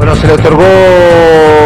Bueno, se le otorgó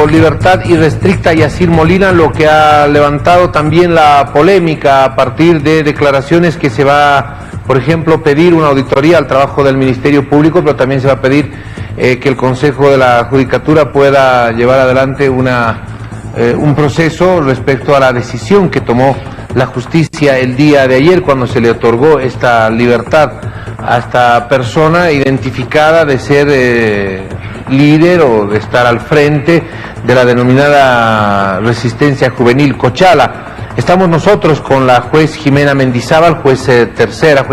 libertad irrestricta a Yacir Molina, lo que ha levantado también la polémica a partir de declaraciones que se va, por ejemplo, pedir una auditoría al trabajo del Ministerio Público, pero también se va a pedir que el Consejo de la Judicatura pueda llevar adelante un proceso respecto a la decisión que tomó la justicia el día de ayer cuando se le otorgó esta libertad a esta persona identificada de ser líder o de estar al frente de la denominada resistencia juvenil Cochala. Estamos nosotros con la juez Jimena Mendizábal, jueza tercera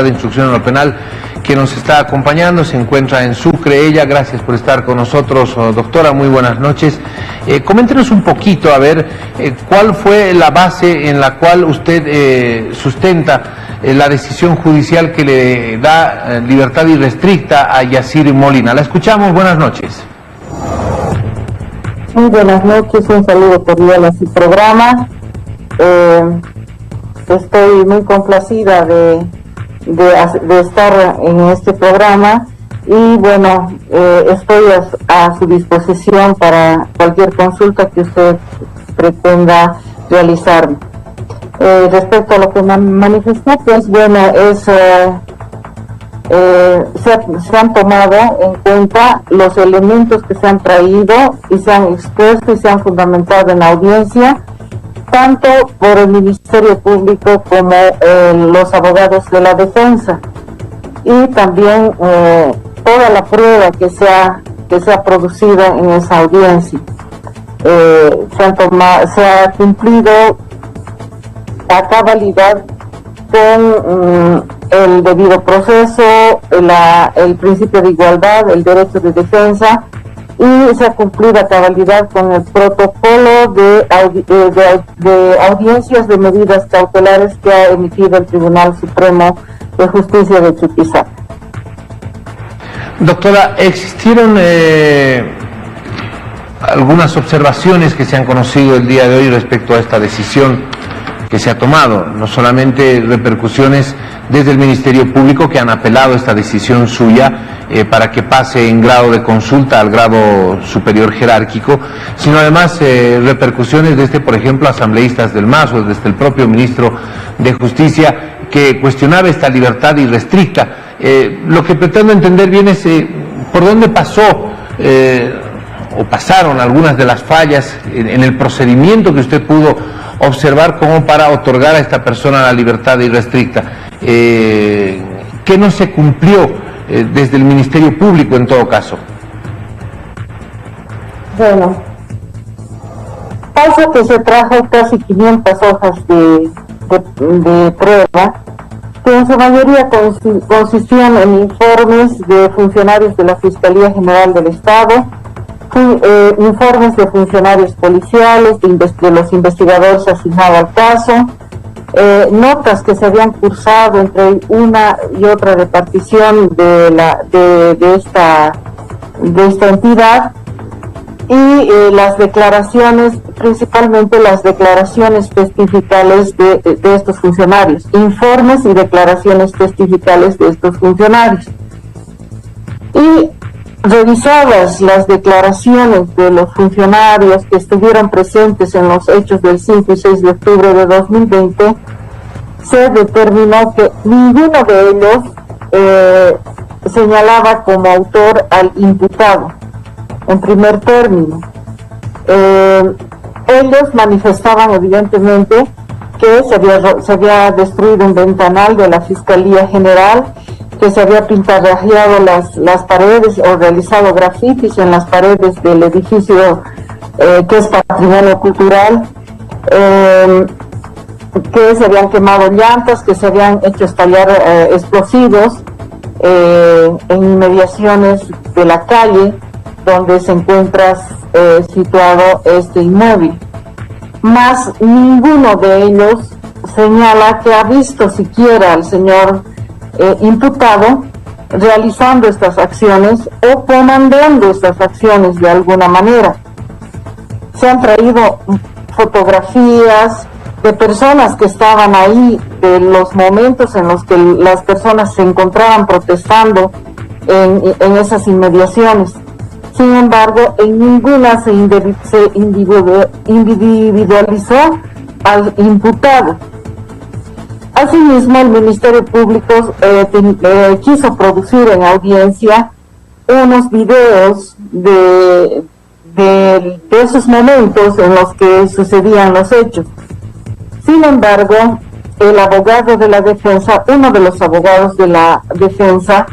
de instrucción en lo penal, que nos está acompañando, se encuentra en Sucre ella. Gracias por estar con nosotros, doctora, muy buenas noches. Coméntenos un poquito, a ver, cuál fue la base en la cual usted sustenta la decisión judicial que le da libertad irrestricta a Yacir Molina. La escuchamos, buenas noches. Muy buenas noches, un saludo cordial a su programa. Estoy muy complacida de estar en este programa y bueno, estoy a su disposición para cualquier consulta que usted pretenda realizar. Respecto a lo que manifestó, pues bueno, se han tomado en cuenta los elementos que se han traído y se han expuesto y se han fundamentado en la audiencia, tanto por el Ministerio Público como los abogados de la defensa, y también toda la prueba que se ha producido en esa audiencia. Se ha cumplido a cabalidad con el debido proceso, el principio de igualdad, el derecho de defensa, y se ha cumplido a cabalidad con el protocolo de audiencias de medidas cautelares que ha emitido el Tribunal Supremo de Justicia de Chuquisaca. Doctora, existieron algunas observaciones que se han conocido el día de hoy respecto a esta decisión que se ha tomado, no solamente repercusiones desde el Ministerio Público, que han apelado esta decisión suya para que pase en grado de consulta al grado superior jerárquico, sino además repercusiones desde, por ejemplo, asambleístas del MAS o desde el propio ministro de Justicia, que cuestionaba esta libertad irrestricta. Lo que pretendo entender bien es por dónde pasó o pasaron algunas de las fallas en el procedimiento que usted pudo observar como para otorgar a esta persona la libertad irrestricta. ¿Qué no se cumplió desde el Ministerio Público en todo caso? Bueno, pasa que se trajo casi 500 hojas de prueba, que en su mayoría consistían en informes de funcionarios de la Fiscalía General del Estado, informes de funcionarios policiales, de los investigadores asignados al caso, notas que se habían cursado entre una y otra repartición de esta entidad, y las declaraciones, principalmente las declaraciones testificales de estos funcionarios, informes y declaraciones testificales de estos funcionarios. Y revisadas las declaraciones de los funcionarios que estuvieron presentes en los hechos del 5 y 6 de octubre de 2020, se determinó que ninguno de ellos señalaba como autor al imputado en primer término. Ellos manifestaban evidentemente que se había destruido un ventanal de la Fiscalía General, que se había pintarrajeado las paredes o realizado grafitis en las paredes del edificio que es patrimonio cultural, que se habían quemado llantas, que se habían hecho estallar explosivos en inmediaciones de la calle donde se encuentra situado este inmóvil. Más ninguno de ellos señala que ha visto siquiera al señor imputado realizando estas acciones o comandando estas acciones de alguna manera. Se han traído fotografías de personas que estaban ahí, de los momentos en los que las personas se encontraban protestando en esas inmediaciones. Sin embargo, en ninguna se individualizó al imputado. Asimismo, el Ministerio Público quiso producir en audiencia unos videos de esos momentos en los que sucedían los hechos. Sin embargo, el abogado de la defensa, uno de los abogados de la defensa,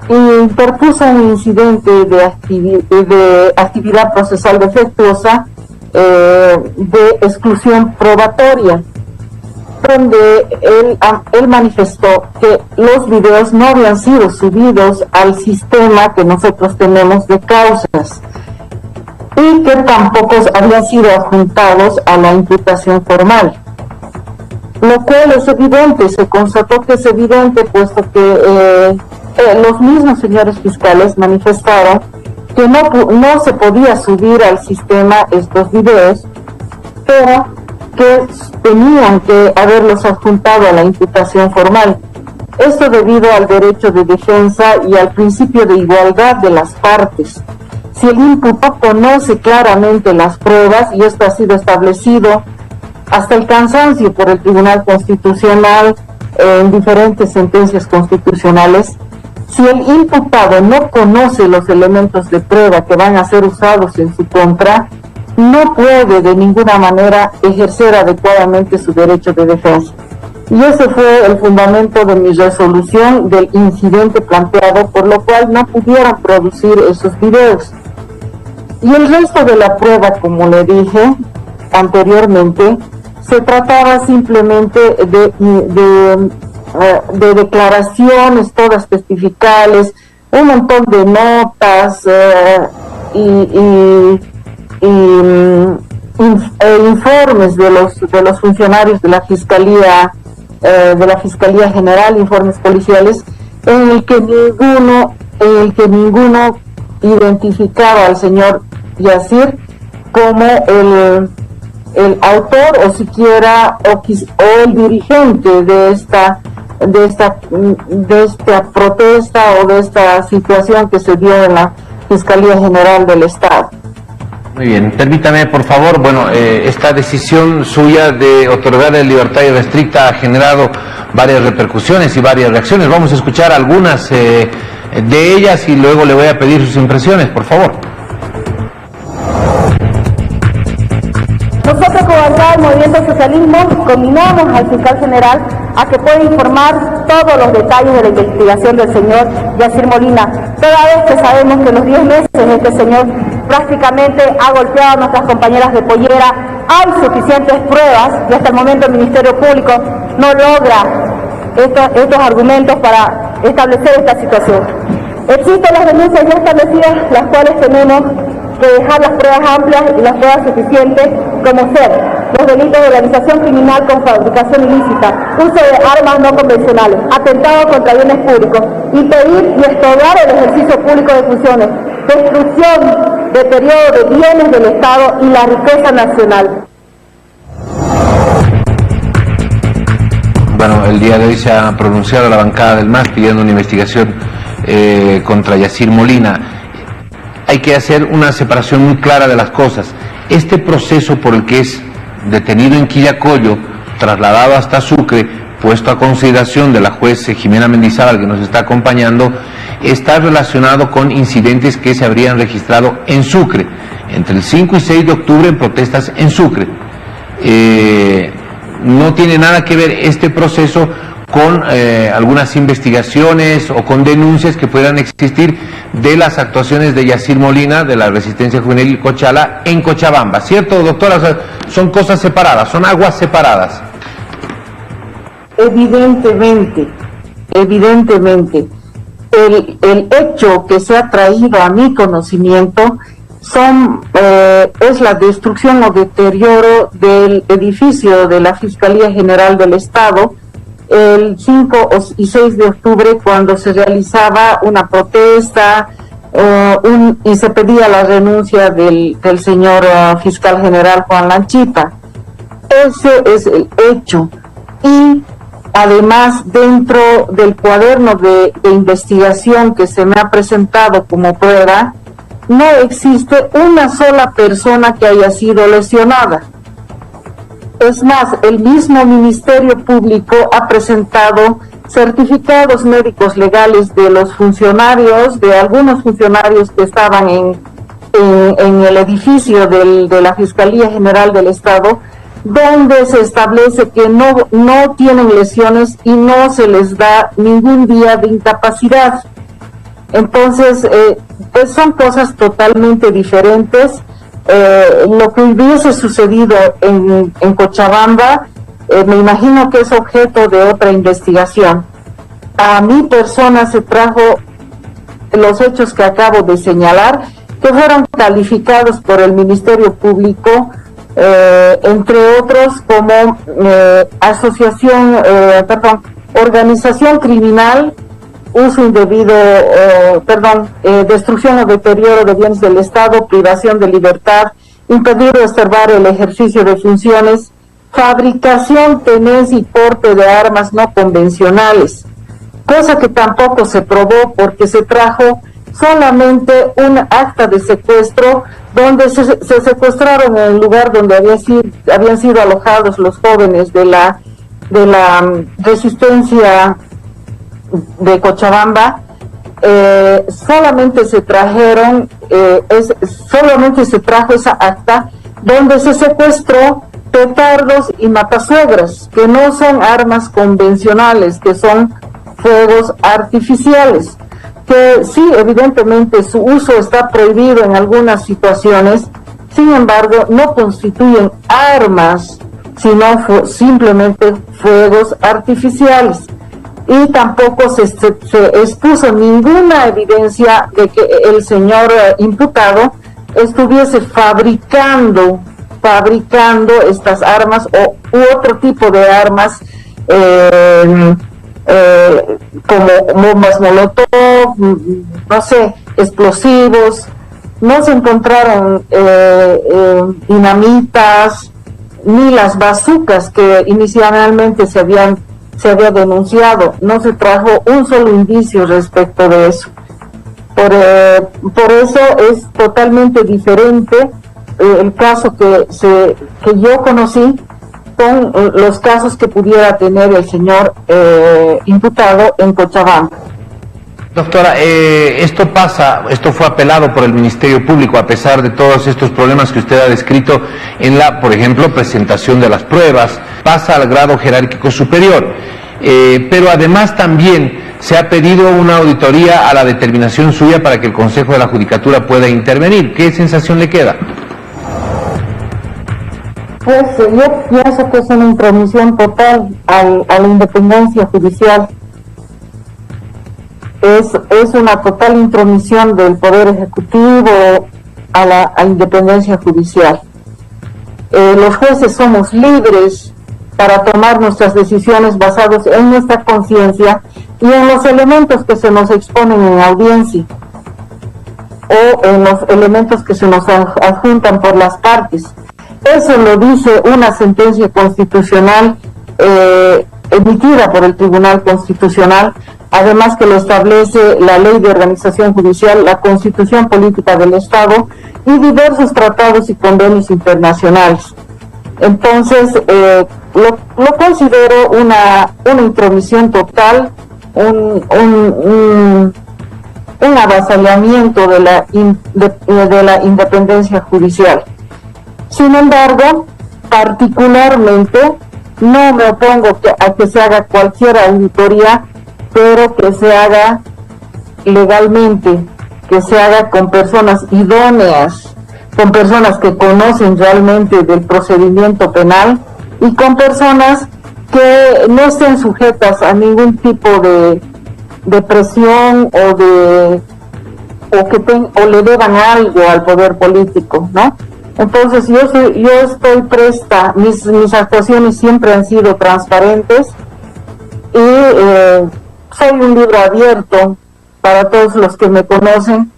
interpuso un incidente de actividad procesal defectuosa de exclusión probatoria, donde él manifestó que los videos no habían sido subidos al sistema que nosotros tenemos de causas y que tampoco habían sido adjuntados a la imputación formal, lo cual es evidente, se constató que es evidente, puesto que los mismos señores fiscales manifestaron que no se podía subir al sistema estos videos, pero que tenían que haberlos adjuntado a la imputación formal. Esto debido al derecho de defensa y al principio de igualdad de las partes. Si el imputado conoce claramente las pruebas, y esto ha sido establecido hasta el cansancio por el Tribunal Constitucional en diferentes sentencias constitucionales, si el imputado no conoce los elementos de prueba que van a ser usados en su contra, no puede de ninguna manera ejercer adecuadamente su derecho de defensa. Y ese fue el fundamento de mi resolución del incidente planteado, por lo cual no pudieron producir esos videos. Y el resto de la prueba, como le dije anteriormente, se trataba simplemente de declaraciones todas testificales, un montón de notas informes de los funcionarios de la Fiscalía General, informes policiales, en el que ninguno identificaba al señor Yacir como el autor o siquiera o el dirigente de esta protesta o de esta situación que se dio en la Fiscalía General del Estado. Muy bien, permítame por favor, esta decisión suya de otorgar la libertad irrestricta ha generado varias repercusiones y varias reacciones. Vamos a escuchar algunas de ellas y luego le voy a pedir sus impresiones, por favor. Nosotros como bancada del Movimiento Socialismo conminamos al fiscal general a que pueda informar todos los detalles de la investigación del señor Yacir Molina, toda vez que sabemos que en los 10 meses este señor prácticamente ha golpeado a nuestras compañeras de pollera. Hay suficientes pruebas y hasta el momento el Ministerio Público no logra estos argumentos para establecer esta situación. Existen las denuncias ya establecidas, las cuales tenemos que dejar las pruebas amplias y las pruebas suficientes, como ser los delitos de organización criminal con fabricación ilícita, uso de armas no convencionales, atentado contra bienes públicos, impedir y estorbar el ejercicio público de funciones, destrucción, deterioro de bienes del Estado y la riqueza nacional. Bueno, el día de hoy se ha pronunciado la bancada del MAS pidiendo una investigación contra Yacir Molina. Hay que hacer una separación muy clara de las cosas. Este proceso por el que es detenido en Quillacollo, trasladado hasta Sucre, puesto a consideración de la juez Jimena Mendizábal, que nos está acompañando, está relacionado con incidentes que se habrían registrado en Sucre, entre el 5 y 6 de octubre en protestas en Sucre. No tiene nada que ver este proceso con algunas investigaciones o con denuncias que puedan existir de las actuaciones de Yacir Molina, de la Resistencia Juvenil Cochala, en Cochabamba, ¿cierto, doctora? O sea, son cosas separadas, son aguas separadas. Evidentemente, el hecho que se ha traído a mi conocimiento es la destrucción o deterioro del edificio de la Fiscalía General del Estado el 5 y 6 de octubre, cuando se realizaba una protesta y se pedía la renuncia del señor fiscal general Juan Lanchita. Ese es el hecho. Y además, dentro del cuaderno de investigación que se me ha presentado como prueba, no existe una sola persona que haya sido lesionada. Es más, el mismo Ministerio Público ha presentado certificados médicos legales de los funcionarios, de algunos funcionarios que estaban en el edificio de la Fiscalía General del Estado, donde se establece que no tienen lesiones y no se les da ningún día de incapacidad. Entonces, pues son cosas totalmente diferentes. Lo que hubiese sucedido en Cochabamba, me imagino que es objeto de otra investigación. A mi persona se trajo los hechos que acabo de señalar, que fueron calificados por el Ministerio Público, entre otros como organización criminal, uso indebido, destrucción o deterioro de bienes del Estado, privación de libertad, impedir o estorbar el ejercicio de funciones, fabricación, tenencia y porte de armas no convencionales, cosa que tampoco se probó porque se trajo solamente un acta de secuestro donde se secuestraron en el lugar donde habían sido alojados los jóvenes de la resistencia de Cochabamba. Solamente se trajo esa acta donde se secuestró petardos y matasuegras, que no son armas convencionales, que son fuegos artificiales, que sí, evidentemente su uso está prohibido en algunas situaciones, sin embargo no constituyen armas, sino simplemente fuegos artificiales. Y tampoco se expuso ninguna evidencia de que el señor imputado estuviese fabricando estas armas u otro tipo de armas, como bombas molotov, no sé, explosivos. No se encontraron dinamitas ni las bazucas que inicialmente se había denunciado. No se trajo un solo indicio respecto de eso. Por eso es totalmente diferente el caso que yo conocí con los casos que pudiera tener el señor imputado en Cochabamba. Doctora, esto fue apelado por el Ministerio Público a pesar de todos estos problemas que usted ha descrito en la, por ejemplo, presentación de las pruebas, pasa al grado jerárquico superior, pero además también se ha pedido una auditoría a la determinación suya para que el Consejo de la Judicatura pueda intervenir. ¿Qué sensación le queda? Pues yo pienso que es una intromisión total a la independencia judicial. Es una total intromisión del Poder Ejecutivo a la independencia judicial. Los jueces somos libres para tomar nuestras decisiones basadas en nuestra conciencia y en los elementos que se nos exponen en audiencia o en los elementos que se nos adjuntan por las partes. Eso lo dice una sentencia constitucional emitida por el Tribunal Constitucional, además que lo establece la Ley de Organización Judicial, la Constitución Política del Estado y diversos tratados y convenios internacionales. Entonces, lo considero una intromisión total, un avasallamiento de la independencia judicial. Sin embargo, particularmente, no me opongo a que se haga cualquier auditoría, pero que se haga legalmente, que se haga con personas idóneas, con personas que conocen realmente del procedimiento penal y con personas que no estén sujetas a ningún tipo de presión o le deban algo al poder político, ¿no? Entonces yo estoy presta, mis actuaciones siempre han sido transparentes y soy un libro abierto para todos los que me conocen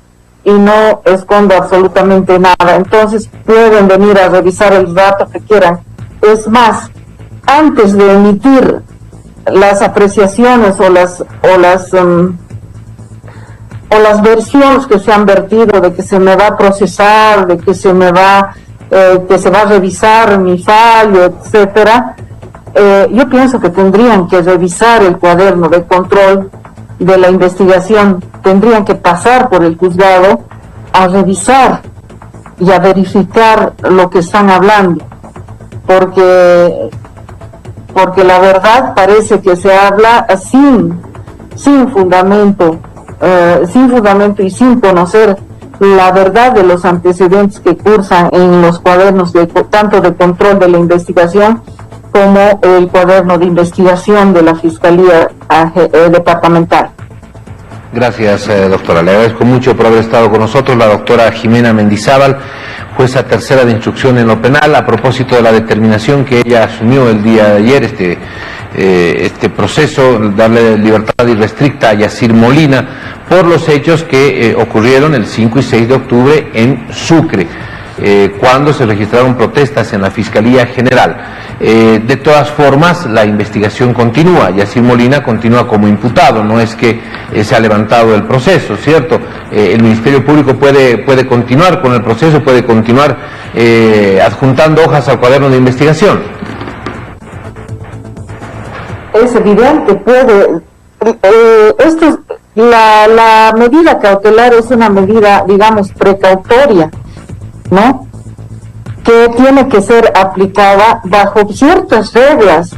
y no escondo absolutamente nada. Entonces pueden venir a revisar el dato que quieran. Es más, antes de emitir las apreciaciones o o las versiones que se han vertido de que se me va a procesar, de que se me va a revisar mi fallo, etcétera, yo pienso que tendrían que revisar el cuaderno de control de la investigación, tendrían que pasar por el juzgado a revisar y a verificar lo que están hablando, porque la verdad parece que se habla sin fundamento y sin conocer la verdad de los antecedentes que cursan en los cuadernos tanto de control de la investigación como el cuaderno de investigación de la Fiscalía Departamental. Gracias, doctora. Le agradezco mucho por haber estado con nosotros. La doctora Jimena Mendizábal, jueza tercera de instrucción en lo penal, a propósito de la determinación que ella asumió el día de ayer, este proceso, darle libertad irrestricta a Yacir Molina por los hechos que ocurrieron el 5 y 6 de octubre en Sucre, cuando se registraron protestas en la Fiscalía General. De todas formas, la investigación continúa. Yacir Molina continúa como imputado, no es que se ha levantado el proceso, ¿cierto? El Ministerio Público puede continuar con el proceso, puede continuar adjuntando hojas al cuaderno de investigación. Es evidente, puede. La medida cautelar es una medida, digamos, precautoria, ¿no?, que tiene que ser aplicada bajo ciertas reglas,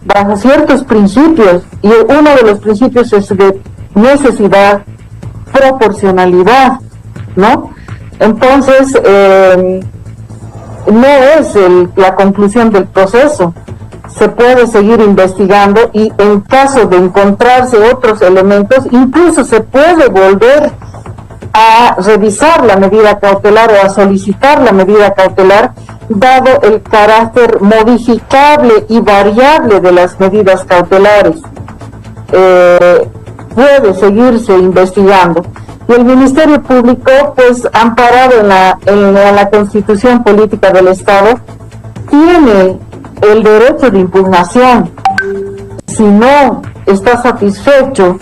bajo ciertos principios, y uno de los principios es de necesidad, proporcionalidad, ¿no? Entonces, no es la conclusión del proceso. Se puede seguir investigando y en caso de encontrarse otros elementos, incluso se puede volver a revisar la medida cautelar o a solicitar la medida cautelar, dado el carácter modificable y variable de las medidas cautelares. Puede seguirse investigando. Y el Ministerio Público, pues amparado en la Constitución Política del Estado, tiene el derecho de impugnación. Si no está satisfecho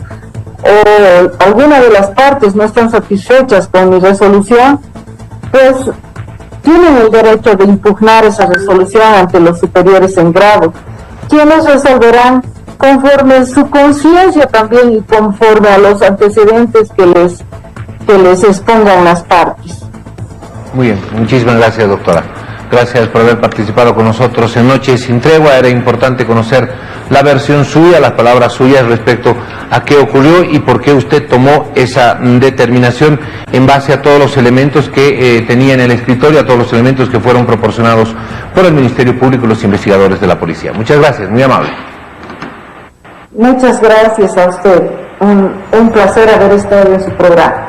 o alguna de las partes no están satisfechas con mi resolución, pues tienen el derecho de impugnar esa resolución ante los superiores en grado, quienes resolverán conforme su conciencia también y conforme a los antecedentes que les expongan las partes. Muy bien, muchísimas gracias, doctora. Gracias por haber participado con nosotros en Noche Sin Tregua. Era importante conocer la versión suya, las palabras suyas respecto a qué ocurrió y por qué usted tomó esa determinación en base a todos los elementos que tenía en el escritorio, a todos los elementos que fueron proporcionados por el Ministerio Público y los investigadores de la policía. Muchas gracias, muy amable. Muchas gracias a usted. Un placer haber estado en su programa.